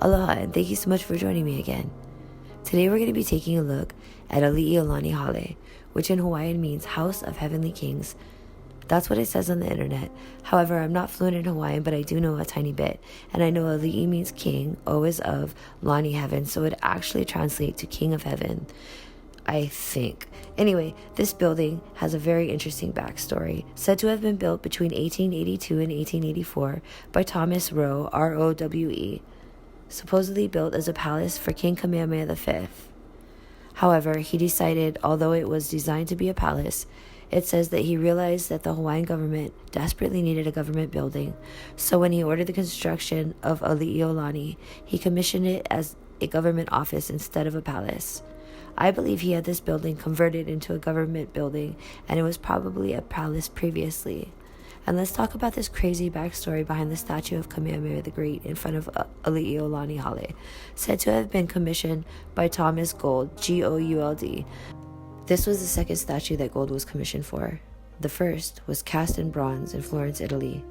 Aloha, and thank you so much for joining me again. Today we're going to be taking a look at Ali'iolani Hale, which in Hawaiian means House of Heavenly Kings. That's what it says on the internet. However, I'm not fluent in Hawaiian, but I do know a tiny bit. And I know Ali'i means king, O is of, Lani heaven, so it actually translates to King of Heaven, I think. Anyway, this building has a very interesting backstory, said to have been built between 1882 and 1884 by Thomas Rowe, R-O-W-E, supposedly built as a palace for King Kamehameha V. However, he decided, although it was designed to be a palace, it says that he realized that the Hawaiian government desperately needed a government building, so when he ordered the construction of Ali'iolani, he commissioned it as a government office instead of a palace. I believe he had this building converted into a government building, and it was probably a palace previously. And let's talk about this crazy backstory behind the statue of Kamehameha the Great in front of Ali'iolani Hale, said to have been commissioned by Thomas Gould, Gould. This was the second statue that Gould was commissioned for. The first was cast in bronze in Florence, Italy,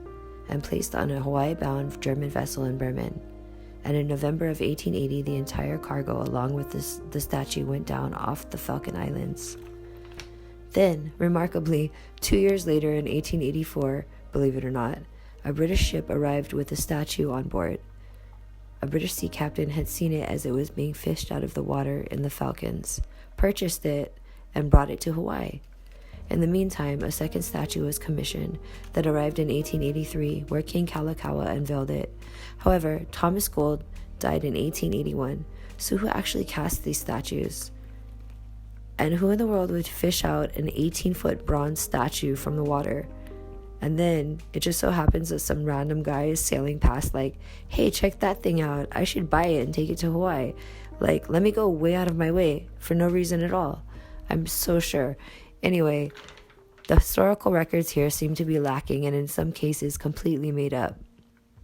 and placed on a Hawaii-bound German vessel in Bremen. And in November of 1880, the entire cargo along with the statue went down off the Falkland Islands. Then, remarkably, 2 years later in 1884, believe it or not, a British ship arrived with the statue on board. A British sea captain had seen it as it was being fished out of the water in the Falklands, purchased it, and brought it to Hawaii. In the meantime, a second statue was commissioned that arrived in 1883, where King Kalakaua unveiled it. However, Thomas Gould died in 1881, so who actually cast these statues? And who in the world would fish out an 18-foot bronze statue from the water? And then it just so happens that some random guy is sailing past like, hey, check that thing out. I should buy it and take it to Hawaii. Like, let me go way out of my way for no reason at all. I'm so sure. Anyway, the historical records here seem to be lacking and in some cases completely made up.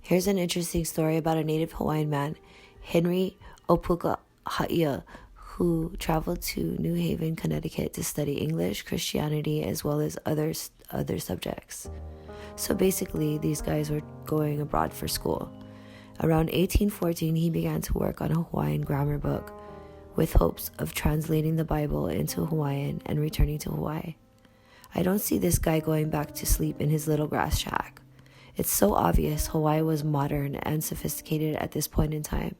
Here's an interesting story about a native Hawaiian man, Henry Opuka Haia, who traveled to New Haven, Connecticut to study English, Christianity, as well as other subjects. So basically, these guys were going abroad for school. Around 1814, he began to work on a Hawaiian grammar book with hopes of translating the Bible into Hawaiian and returning to Hawaii. I don't see this guy going back to sleep in his little grass shack. It's so obvious Hawaii was modern and sophisticated at this point in time.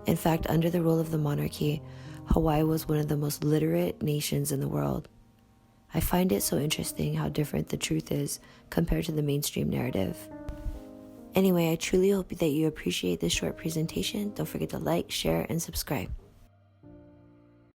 In fact, under the rule of the monarchy, Hawaii was one of the most literate nations in the world. I find it so interesting how different the truth is compared to the mainstream narrative. Anyway, I truly hope that you appreciate this short presentation. Don't forget to like, share, and subscribe.